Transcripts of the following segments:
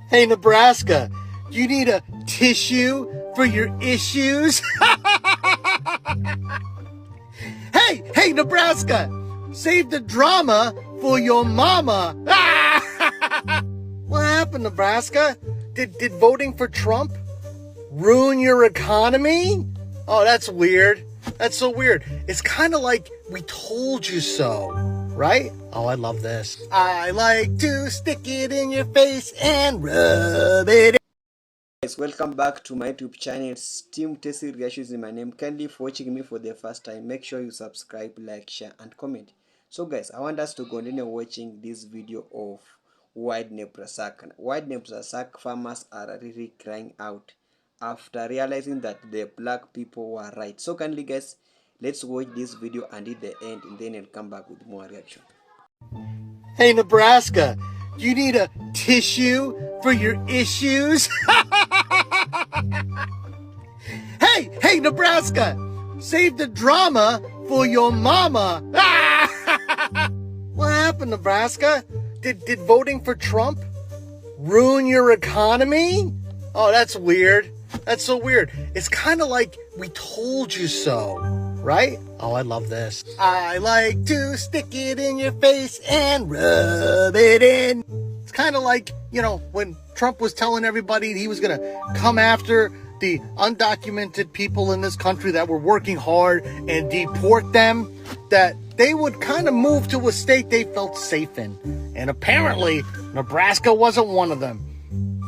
Hey, Nebraska, do you need a tissue for your issues? Hey, Nebraska, save the drama for your mama. What happened, Nebraska? Did voting for Trump ruin your economy? Oh, that's weird. That's so weird. It's kind of like we told you so, right? Oh, I love this. I like to stick it in your face and rub it in. Guys, welcome back to my YouTube channel. Team Tasty Reactions is my name. Kindly for watching me for the first time, make sure you subscribe, like, share and comment. So guys, I want us to continue watching this video of White Nebraska. White Nebraska farmers are really crying out after realizing that the black people were right. So kindly guys, let's watch this video until the end, and then I'll come back with more reaction. Hey, Nebraska, do you need a tissue for your issues? Hey, Nebraska, save the drama for your mama. What happened, Nebraska? Did voting for Trump ruin your economy? Oh, that's weird. That's so weird. It's kind of like we told you so, right? Oh, I love this. I like to stick it in your face and rub it in. It's kind of like, you know, when Trump was telling everybody he was going to come after the undocumented people in this country that were working hard and deport them, that they would kind of move to a state they felt safe in. And apparently, Nebraska wasn't one of them.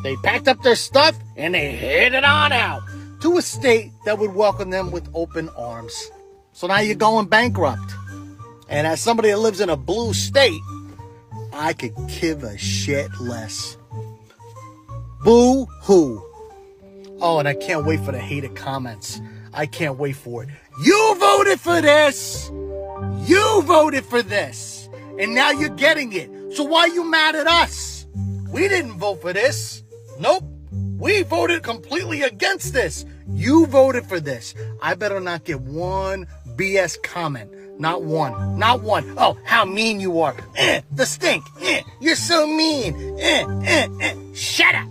They packed up their stuff and they headed on out to a state that would welcome them with open arms. So now you're going bankrupt. And as somebody that lives in a blue state, I could give a shit less. Boo-hoo. Oh, and I can't wait for the hated comments. I can't wait for it. You voted for this. You voted for this. And now you're getting it. So why are you mad at us? We didn't vote for this. Nope. We voted completely against this. You voted for this. I better not get one BS comment. Not one. Not one. Oh, how mean you are. The stink. You're so mean. Shut up.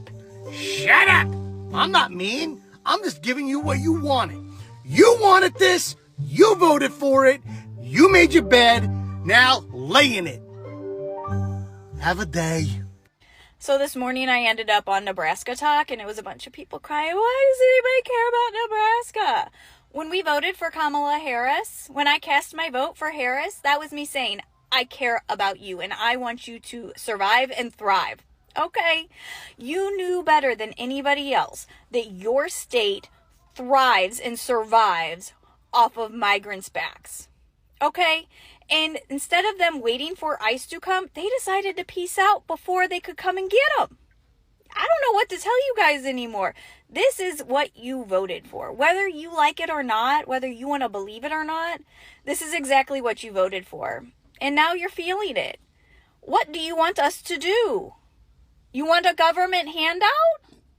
Shut up. I'm not mean. I'm just giving you what you wanted. You wanted this. You voted for it. You made your bed. Now lay in it. Have a day. So this morning I ended up on Nebraska Talk, and it was a bunch of people crying, why does anybody care about Nebraska? When we voted for Kamala Harris, when I cast my vote for Harris, that was me saying, I care about you and I want you to survive and thrive. Okay, you knew better than anybody else that your state thrives and survives off of migrants' backs. Okay, and instead of them waiting for ICE to come, they decided to peace out before they could come and get them. I don't know what to tell you guys anymore. This is what you voted for. Whether you like it or not, whether you want to believe it or not, this is exactly what you voted for. And now you're feeling it. What do you want us to do? You want a government handout?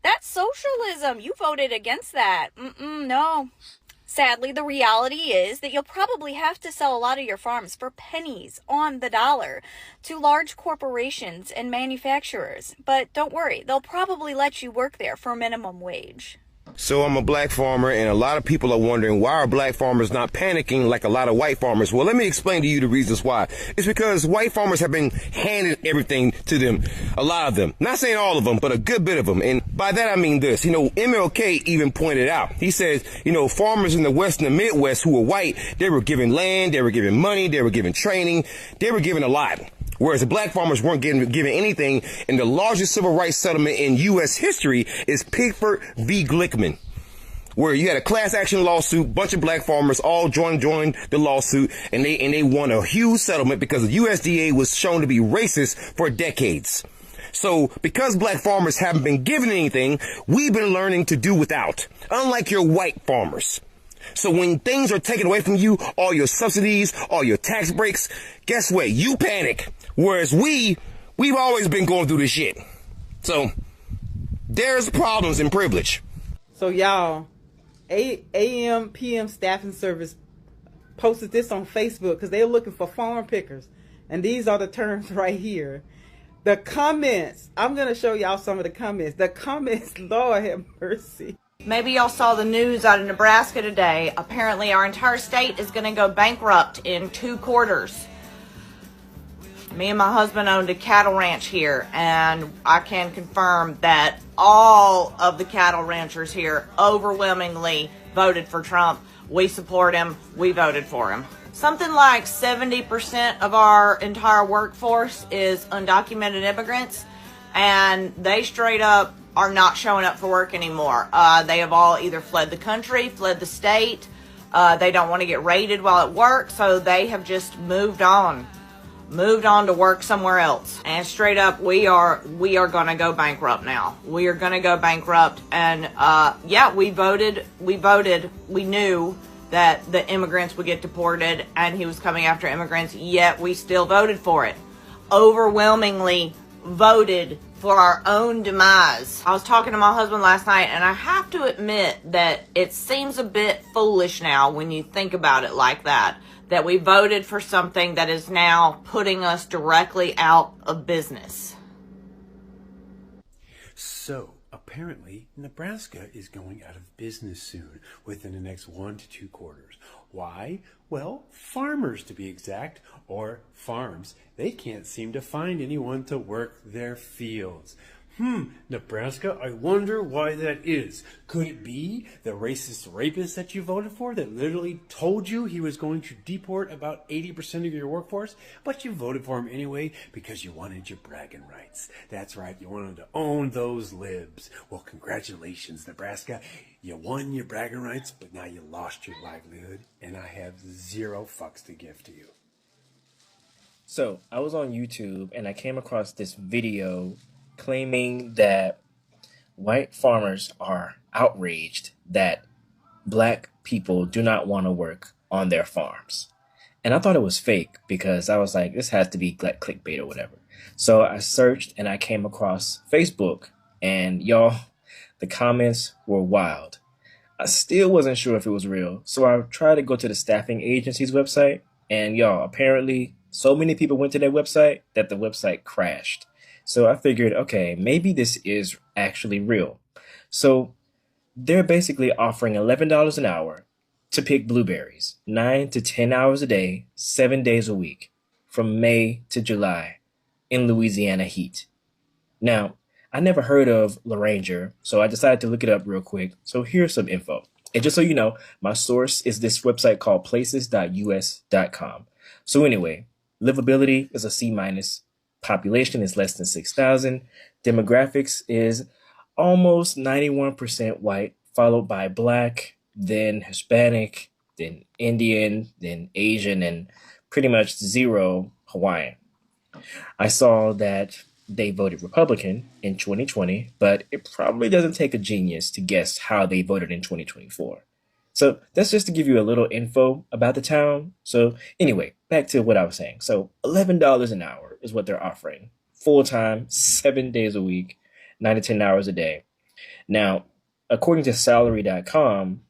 That's socialism. You voted against that. No. Sadly, the reality is that you'll probably have to sell a lot of your farms for pennies on the dollar to large corporations and manufacturers. But don't worry, they'll probably let you work there for minimum wage. So I'm a black farmer, and a lot of people are wondering, why are black farmers not panicking like a lot of white farmers? Well, let me explain to you the reasons why. It's because white farmers have been handed everything to them, a lot of them. Not saying all of them, but a good bit of them. And by that I mean this. MLK even pointed out, he says, farmers in the West and the Midwest who were white, they were given land, they were given money, they were given training, they were given a lot. Whereas the black farmers weren't given anything, and the largest civil rights settlement in U.S. history is Pickford v. Glickman, where you had a class action lawsuit, bunch of black farmers all joined the lawsuit, and they won a huge settlement because the USDA was shown to be racist for decades. So because black farmers haven't been given anything, we've been learning to do without, unlike your white farmers. So when things are taken away from you, all your subsidies, all your tax breaks, guess what? You panic. Whereas we've always been going through this shit. So there's problems in privilege. So y'all, AM, PM staffing service posted this on Facebook because they're looking for farm pickers. And these are the terms right here. The comments. I'm going to show y'all some of the comments. The comments, Lord have mercy. Maybe y'all saw the news out of Nebraska today. Apparently our entire state is going to go bankrupt in 2 quarters. Me and my husband owned a cattle ranch here, and I can confirm that all of the cattle ranchers here overwhelmingly voted for Trump. We support him. We voted for him. Something like 70% of our entire workforce is undocumented immigrants, and they straight up are not showing up for work anymore. They have all either fled the country, fled the state. They don't want to get raided while at work, so they have just moved on to work somewhere else. And straight up, we are going to go bankrupt now. We are going to go bankrupt. And yeah, we voted. We knew that the immigrants would get deported and he was coming after immigrants, yet we still voted for it. Overwhelmingly voted for our own demise. I was talking to my husband last night, and I have to admit that it seems a bit foolish now when you think about it like that we voted for something that is now putting us directly out of business. So, apparently, Nebraska is going out of business soon, within the next 1 to 2 quarters. Why? Well, farmers to be exact, or farms. They can't seem to find anyone to work their fields. Nebraska, I wonder why that is. Could it be the racist rapist that you voted for that literally told you he was going to deport about 80% of your workforce, but you voted for him anyway because you wanted your bragging rights? That's right, you wanted to own those libs. Well, congratulations, Nebraska. You won your bragging rights, but now you lost your livelihood, and I have 0 fucks to give to you. So, I was on YouTube and I came across this video claiming that white farmers are outraged that black people do not want to work on their farms. And I thought it was fake because I was like, this has to be like clickbait or whatever. So I searched and I came across Facebook, and y'all, the comments were wild. I still wasn't sure if it was real. So I tried to go to the staffing agency's website, and y'all, apparently so many people went to their website that the website crashed. So I figured, okay, maybe this is actually real. So they're basically offering $11 an hour to pick blueberries, 9 to 10 hours a day, 7 days a week, from May to July in Louisiana heat. Now, I never heard of LOLONGER, so I decided to look it up real quick. So here's some info. And just so you know, my source is this website called places.us.com. So anyway, livability is a C-. Population is less than 6,000. Demographics is almost 91% white, followed by black, then Hispanic, then Indian, then Asian, and pretty much 0 Hawaiian. I saw that they voted Republican in 2020, but it probably doesn't take a genius to guess how they voted in 2024. So that's just to give you a little info about the town. So anyway, back to what I was saying. So $11 an hour is what they're offering. Full-time, 7 days a week, 9 to 10 hours a day. Now, according to salary.com,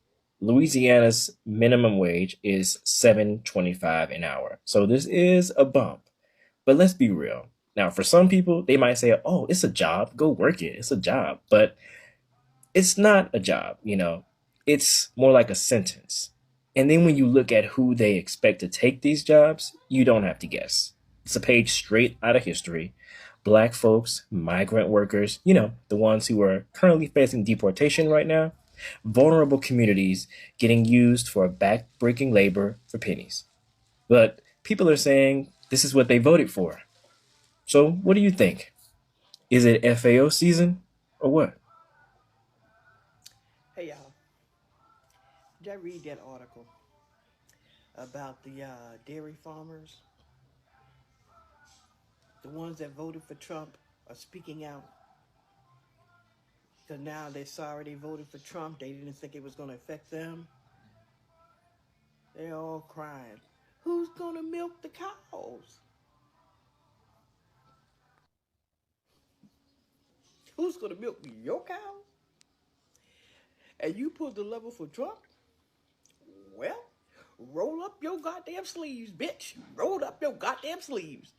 Louisiana's minimum wage is $7.25 an hour. So this is a bump. But let's be real. Now, for some people, they might say, oh, it's a job. Go work it. It's a job. But it's not a job, you know. It's more like a sentence. And then when you look at who they expect to take these jobs, you don't have to guess. It's a page straight out of history. Black folks, migrant workers, you know, the ones who are currently facing deportation right now. Vulnerable communities getting used for back-breaking labor for pennies. But people are saying this is what they voted for. So what do you think? Is it FAO season or what? Hey y'all, did I read that article about the dairy farmers? The ones that voted for Trump are speaking out. Because now they're sorry they voted for Trump. They didn't think it was going to affect them. They're all crying. Who's going to milk the cows? Who's going to milk your cow? And you put the level for Trump? Well, roll up your goddamn sleeves, bitch. Roll up your goddamn sleeves.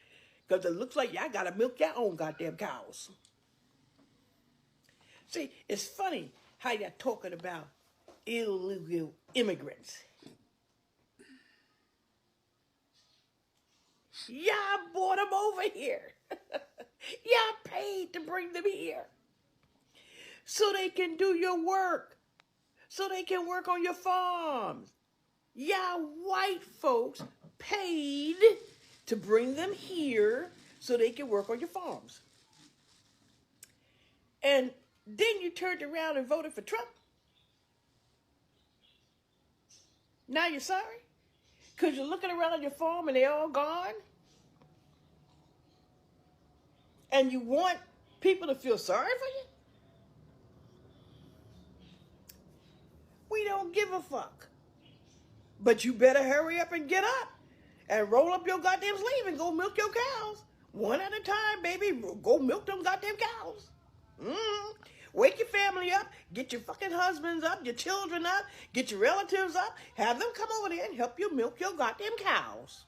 Because it looks like y'all got to milk your own goddamn cows. See, it's funny how you're talking about illegal immigrants. Y'all brought them over here. Y'all paid to bring them here. So they can do your work. So they can work on your farms. Y'all white folks paid to bring them here so they can work on your farms. And then you turned around and voted for Trump. Now you're sorry? Because you're looking around on your farm and they're all gone? And you want people to feel sorry for you? We don't give a fuck. But you better hurry up and get up and roll up your goddamn sleeve and go milk your cows. One at a time, baby. Go milk them goddamn cows. Wake your family up. Get your fucking husbands up, your children up, get your relatives up. Have them come over there and help you milk your goddamn cows.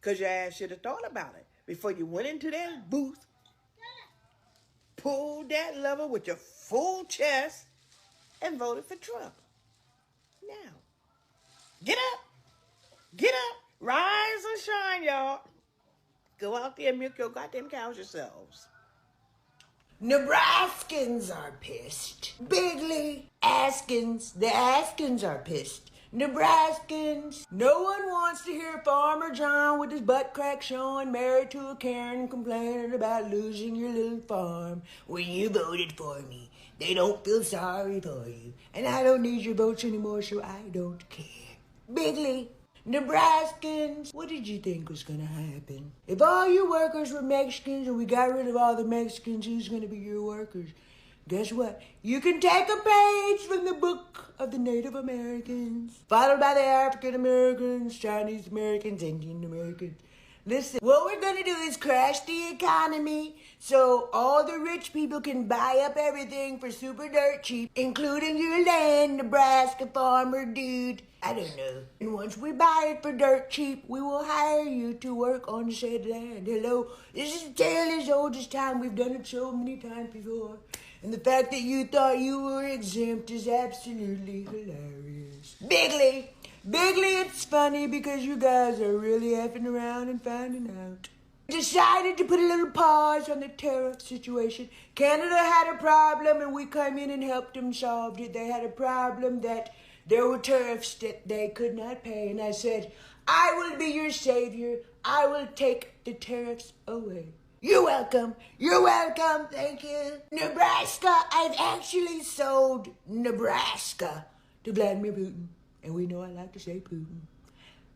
Because your ass should have thought about it before you went into that booth, pulled that lever with your full chest, and voted for Trump. Now, get up. Get up. Rise and shine, y'all. Go out there and milk your goddamn cows yourselves. Nebraskans are pissed. Bigley, Askins, the Askins are pissed. Nebraskans, no one wants to hear Farmer John with his butt crack showing, married to a Karen, complaining about losing your little farm when you voted for me. They don't feel sorry for you, and I don't need your votes anymore, so I don't care. Bigley, Nebraskans, what did you think was gonna happen? If all you workers were Mexicans and we got rid of all the Mexicans, who's gonna be your workers? Guess what? You can take a page from the book of the Native Americans, followed by the African Americans, Chinese Americans, Indian Americans. Listen, what we're gonna do is crash the economy so all the rich people can buy up everything for super dirt cheap, including your land, Nebraska farmer dude. I don't know. And once we buy it for dirt cheap, we will hire you to work on said land. Hello, this is a tale as old as time. We've done it so many times before. And the fact that you thought you were exempt is absolutely hilarious. Bigley, it's funny because you guys are really effing around and finding out. Decided to put a little pause on the tariff situation. Canada had a problem and we came in and helped them solve it. They had a problem that there were tariffs that they could not pay. And I said, I will be your savior. I will take the tariffs away. You're welcome. You're welcome. Thank you. Nebraska, I've actually sold Nebraska to Vladimir Putin. And we know I like to say Putin.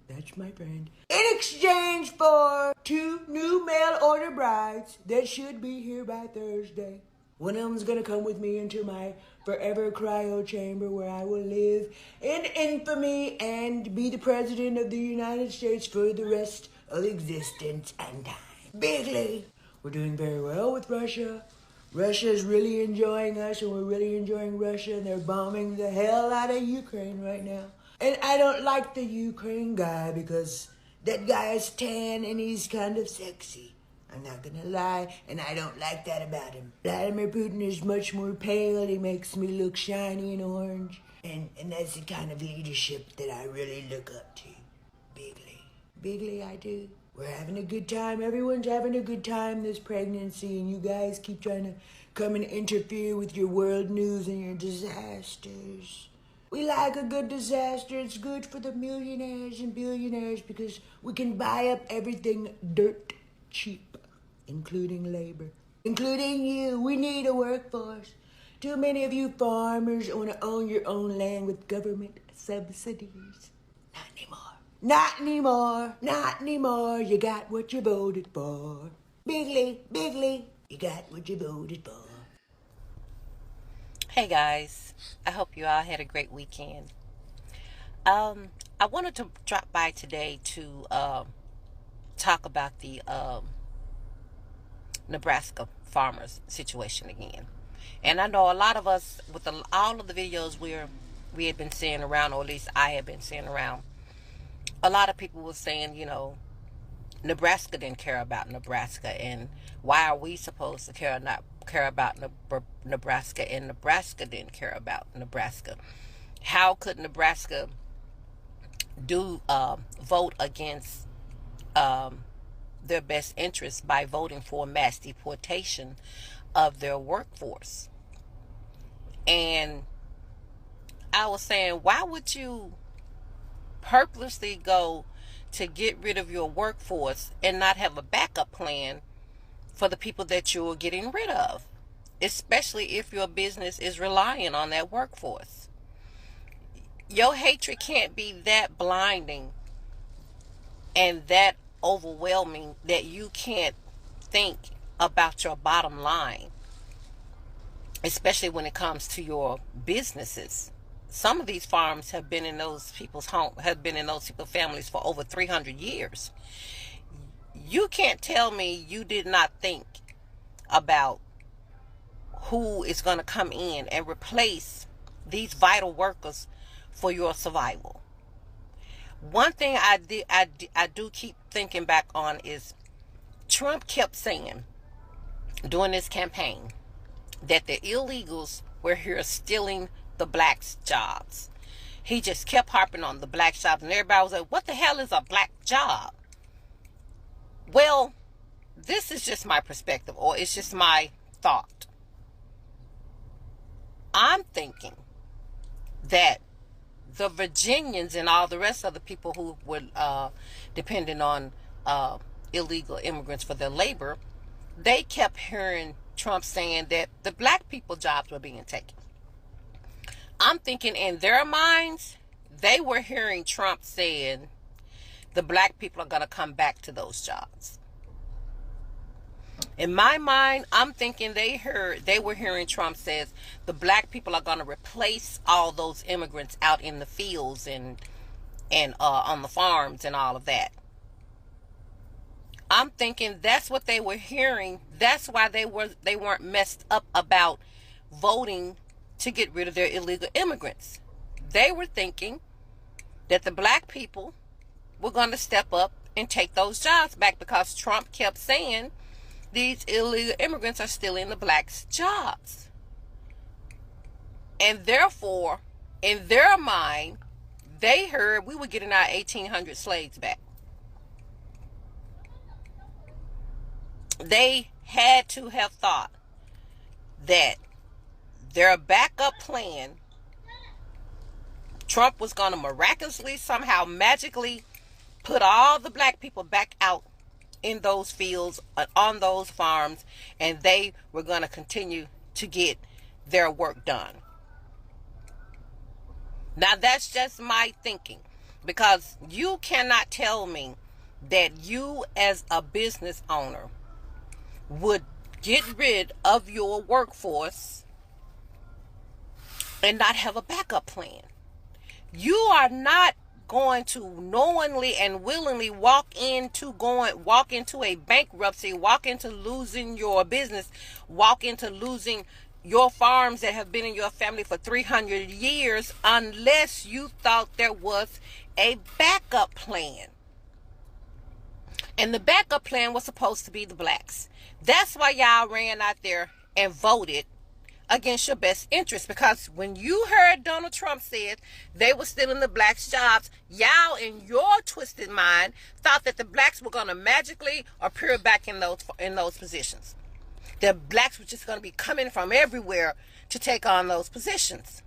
That's my friend. In exchange for 2 new mail order brides that should be here by Thursday. One of them's gonna come with me into my forever cryo chamber where I will live in infamy and be the president of the United States for the rest of existence and time. Bigley, we're doing very well with Russia. Russia's really enjoying us and we're really enjoying Russia, and they're bombing the hell out of Ukraine right now. And I don't like the Ukraine guy because that guy is tan and he's kind of sexy. I'm not gonna lie, and I don't like that about him. Vladimir Putin is much more pale. He makes me look shiny and orange. And that's the kind of leadership that I really look up to. Bigley, I do. We're having a good time. Everyone's having a good time this pregnancy, and you guys keep trying to come and interfere with your world news and your disasters. We like a good disaster. It's good for the millionaires and billionaires because we can buy up everything dirt cheap, including labor, including you. We need a workforce. Too many of you farmers want to own your own land with government subsidies. Not anymore. Not anymore. Not anymore. You got what you voted for. Bigley, you got what you voted for. Hey guys, I hope you all had a great weekend. I wanted to drop by today to talk about the Nebraska farmers situation again. And I know a lot of us, with all of the videos we had been seeing around, or at least I had been seeing around, a lot of people were saying, Nebraska didn't care about Nebraska, and why are we supposed to care about Nebraska, and Nebraska didn't care about Nebraska? How could Nebraska vote against their best interests by voting for mass deportation of their workforce? And I was saying, why would you purposely go to get rid of your workforce and not have a backup plan for the people that you're getting rid of, especially if your business is relying on that workforce? Your hatred can't be that blinding and that overwhelming that you can't think about your bottom line, especially when it comes to your businesses. Some of these farms have been in those people's families for over 300 years. You can't tell me you did not think about who is going to come in and replace these vital workers for your survival. One thing I do keep thinking back on is Trump kept saying during this campaign that the illegals were here stealing the blacks' jobs. He just kept harping on the black jobs, and everybody was like, what the hell is a black job? Well, this is just my perspective, or it's just my thought. I'm thinking that the Virginians and all the rest of the people who were depending on illegal immigrants for their labor, they kept hearing Trump saying that the black people jobs were being taken. I'm thinking in their minds, they were hearing Trump saying the black people are going to come back to those jobs. In my mind, I'm thinking they were hearing Trump says the black people are going to replace all those immigrants out in the fields and on the farms and all of that. I'm thinking that's what they were hearing. That's why they weren't messed up about voting to get rid of their illegal immigrants. They were thinking that the black people were going to step up and take those jobs back, because Trump kept saying these illegal immigrants are stealing the blacks' jobs. And therefore, in their mind, they heard we were getting our 1,800 slaves back. They had to have thought that their backup plan, Trump was going to miraculously, somehow, magically put all the black people back out in those fields, on those farms, and they were going to continue to get their work done. Now, that's just my thinking, because you cannot tell me that you as a business owner would get rid of your workforce and not have a backup plan. You are not going to knowingly and willingly walk into a bankruptcy, walk into losing your business, walk into losing your farms that have been in your family for 300 years unless you thought there was a backup plan. And the backup plan was supposed to be the blacks. That's why y'all ran out there and voted against your best interest, because when you heard Donald Trump said they were stealing the blacks' jobs, y'all in your twisted mind thought that the blacks were going to magically appear back in those positions. The blacks were just going to be coming from everywhere to take on those positions.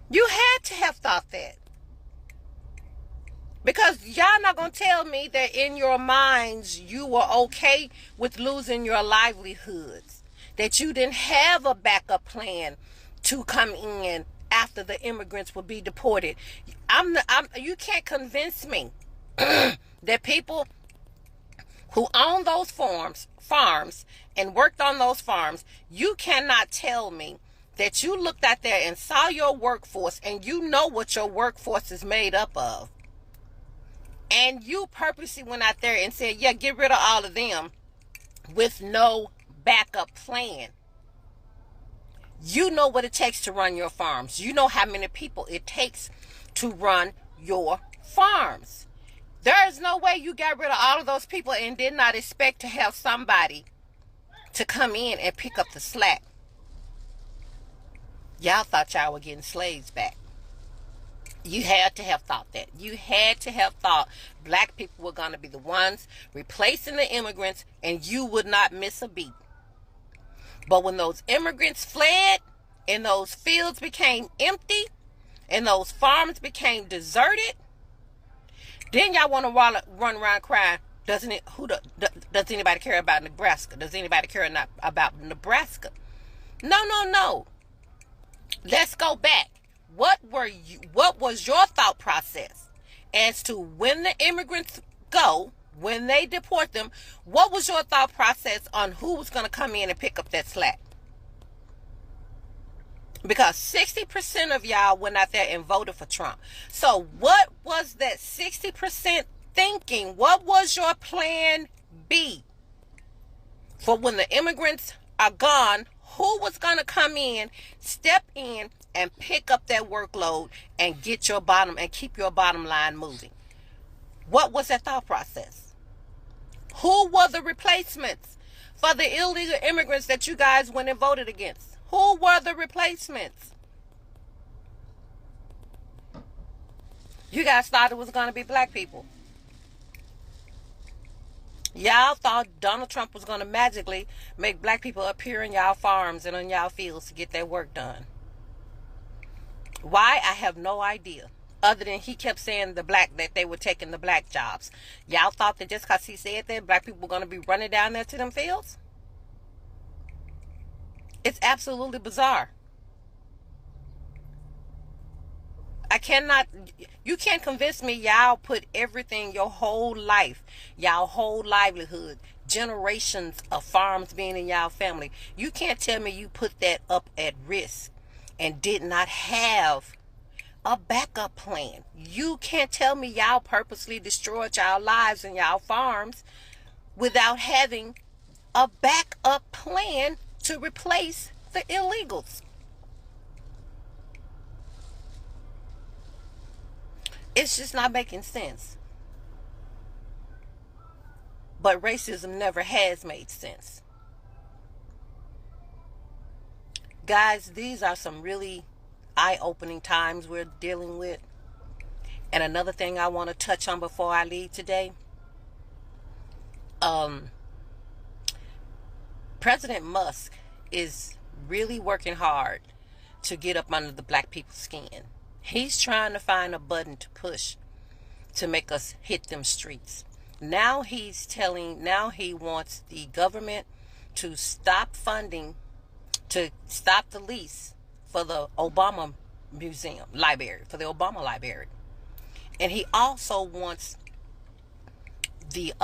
You had to have thought that, because y'all not going to tell me that in your minds you were okay with losing your livelihoods, that you didn't have a backup plan to come in after the immigrants would be deported. You can't convince me that people who own those farms and worked on those farms, you cannot tell me that you looked out there and saw your workforce, and you know what your workforce is made up of, and you purposely went out there and said, yeah, get rid of all of them, with no backup plan. You know what it takes to run your farms. You know how many people it takes to run your farms. There is no way you got rid of all of those people and did not expect to have somebody to come in and pick up the slack. Y'all thought y'all were getting slaves back. You had to have thought that. You had to have thought black people were going to be the ones replacing the immigrants and you would not miss a beat. But when those immigrants fled and those fields became empty and those farms became deserted, then y'all want to run around crying, does anybody care about Nebraska? Does anybody care about Nebraska? No. Let's go back. What was your thought process as to when the immigrants go, when they deport them, what was your thought process on who was going to come in and pick up that slack? Because 60% of y'all went out there and voted for Trump. So what was that 60% thinking? What was your plan B? For when the immigrants are gone, who was going to come in, step in, and pick up that workload and get your bottom and keep your bottom line moving? What was that thought process? Who were the replacements for the illegal immigrants that you guys went and voted against? Who were the replacements? You guys thought it was going to be black people. Y'all thought Donald Trump was going to magically make black people appear in y'all farms and on y'all fields to get their work done. Why? I have no idea. Other than he kept saying that they were taking the black jobs. Y'all thought that just because he said that, black people were going to be running down there to them fields? It's absolutely bizarre. You can't convince me y'all put everything, your whole life, y'all whole livelihood, generations of farms being in y'all family. You can't tell me you put that up at risk and did not have a backup plan. You can't tell me y'all purposely destroyed y'all lives and y'all farms without having a backup plan to replace the illegals. It's just not making sense. But racism never has made sense. Guys, these are some really eye-opening times we're dealing with. And another thing I want to touch on before I leave today. President Musk is really working hard to get up under the black people's skin. He's trying to find a button to push to make us hit them streets. Now he wants the government to stop funding, to stop the lease for the Obama Library. And he also wants the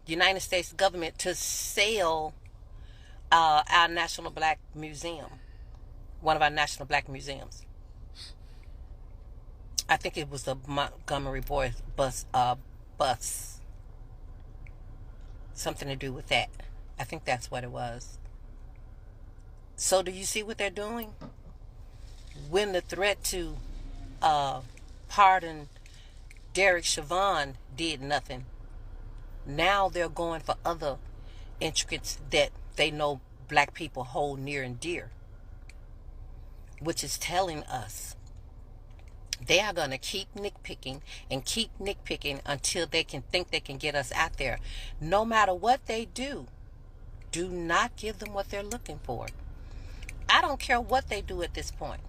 United States government to sell our National Black Museum, one of our National Black Museums. I think it was the Montgomery Boys bus. Something to do with that. I think that's what it was. So do you see what they're doing? When the threat to pardon Derek Chauvin did nothing, now they're going for other intricacies that they know black people hold near and dear, which is telling us they are going to keep nitpicking until they can think they can get us out there. No matter what they do not give them what they're looking for. I don't care what they do at this point,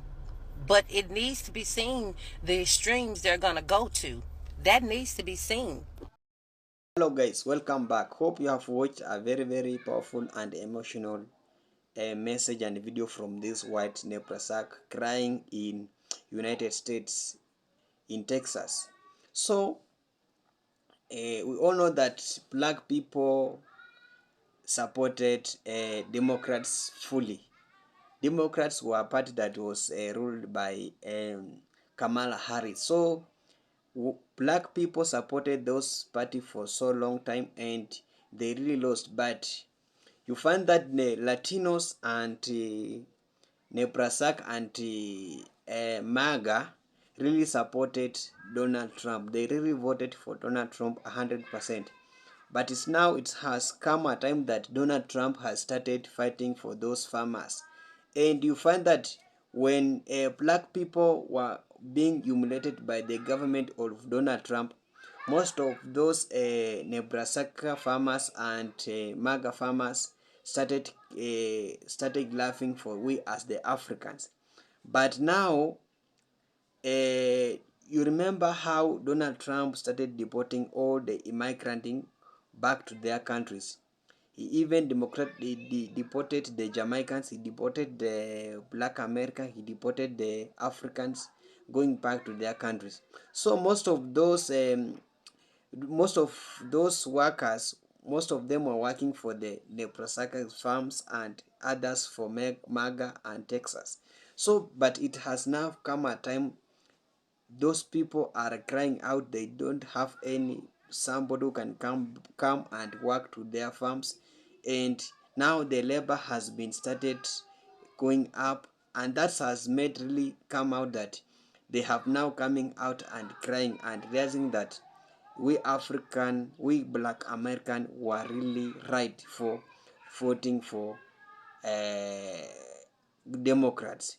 but it needs to be seen the extremes they're going to go to. That needs to be seen. Hello guys, welcome back. Hope you have watched a very powerful and emotional message and video from this white Nebraska crying in United States, in Texas. So we all know that black people supported Democrats fully. Democrats were a party that was ruled by Kamala Harris. So black people supported those party for so long time and they really lost. But you find that the Latinos and Nebraska and MAGA really supported Donald Trump. They really voted for Donald Trump 100%. But it has come a time that Donald Trump has started fighting for those farmers. And you find that when black people were being humiliated by the government of Donald Trump, most of those Nebraska farmers and MAGA farmers started laughing for we as the Africans. But now, you remember how Donald Trump started deporting all the immigrants back to their countries. He even deported the Jamaicans, he deported the Black American, he deported the Africans going back to their countries. So most of those workers, most of them were working for the Nebraska farms and others for MAGA and Texas. So, but it has now come a time those people are crying out. They don't have any somebody who can come and work to their farms, and now the labor has been started going up, and that has made really come out that they have now coming out and crying and realizing that we Black American were really right for voting for uh, Democrats.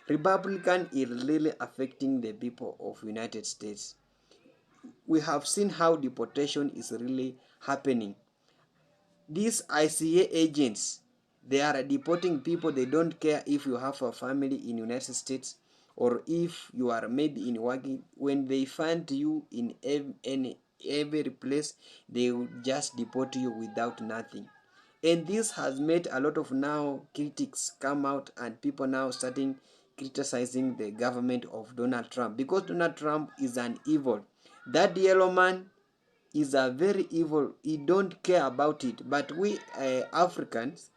Republican is really affecting the people of United States. We have seen how deportation is really happening. These ICA agents, they are deporting people. They don't care if you have a family in United States or if you are maybe in working. When they find you in every place, they will just deport you without nothing. And this has made a lot of now critics come out, and people now starting criticizing the government of Donald Trump, because Donald Trump is an evil. That yellow man is a very evil. He don't care about it. But we Africans,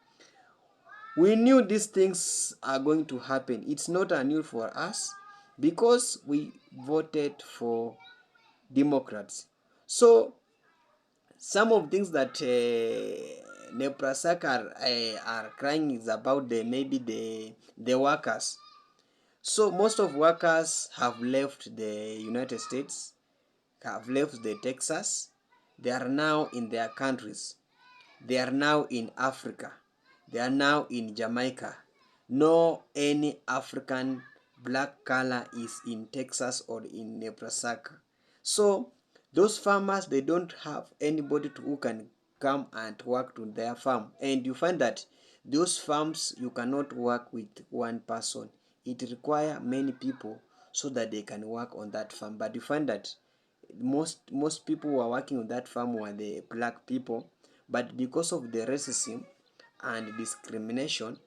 we knew these things are going to happen. It's not a new for us because we voted for Democrats. So some of things that Nebraska are crying is about the workers. So most of workers have left the United States, have left the Texas. They are now in their countries. They are now in Africa. They are now in Jamaica. No any African black color is in Texas or in Nebraska. So those farmers, they don't have anybody who can come and work to their farm. And you find that those farms, you cannot work with one person. It requires many people so that they can work on that farm. But you find that most people who are working on that farm were the black people, but because of the racism and discrimination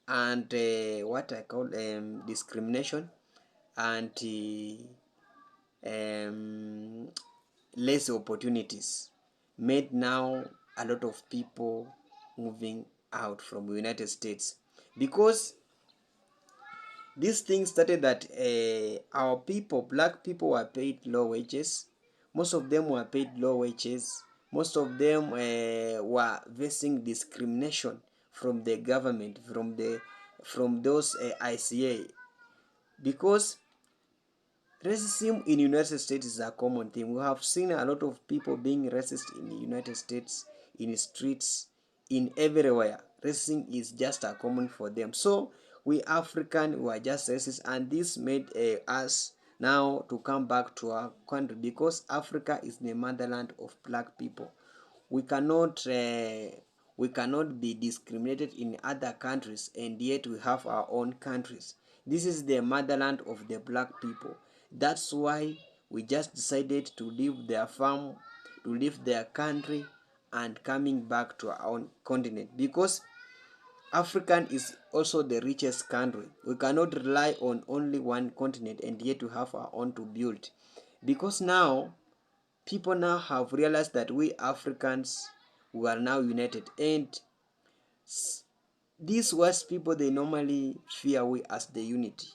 and what I call discrimination and less opportunities made now a lot of people moving out from the United States, because this thing started that our people, black people, were paid low wages. Most of them were paid low wages. Most of them were facing discrimination from the government, from those ICA, because racism in United States is a common thing. We have seen a lot of people being racist in the United States, in the streets, in everywhere. Racism is just a common for them. So we African were just racist, and this made us now to come back to our country, because Africa is the motherland of black people. We cannot be discriminated in other countries, and yet we have our own countries. This is the motherland of the black people. That's why we just decided to leave their farm, to leave their country, and coming back to our own continent, because African is also the richest country. We cannot rely on only one continent, and yet we have our own to build, because now people now have realized that we Africans, we are now united, and these West people, they normally fear we as the unity.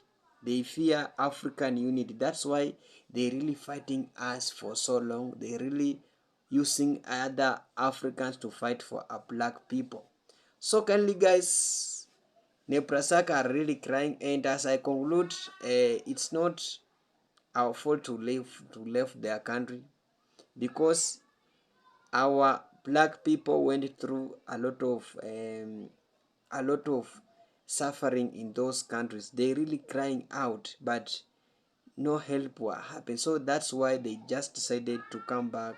They fear African unity. That's why they really fighting us for so long. They really using other Africans to fight for a black people. So kindly guys, Nebraska are really crying, and as I conclude, it's not our fault to leave their country, because our black people went through a lot of suffering in those countries. They really crying out, but no help will happen. So that's why they just decided to come back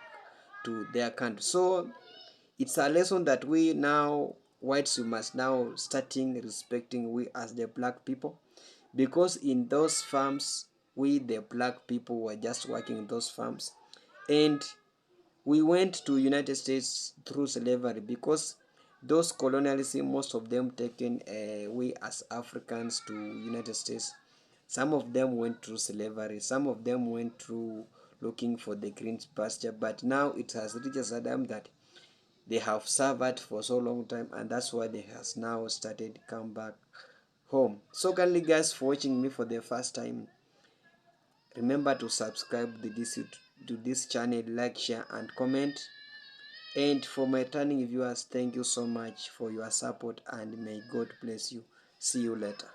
to their country. So it's a lesson that we now whites, we must now starting respecting we as the black people, because in those farms we the black people were just working in those farms, and we went to United States through slavery, because those colonialism, most of them taken we as Africans to United States. Some of them went through slavery, some of them went through looking for the green pasture, but now it has reached a time that they have suffered for so long time, and that's why they has now started come back home. So kindly guys, for watching me for the first time, remember to subscribe to this channel, like, share and comment. And for my returning viewers, thank you so much for your support, and may God bless you. See you later.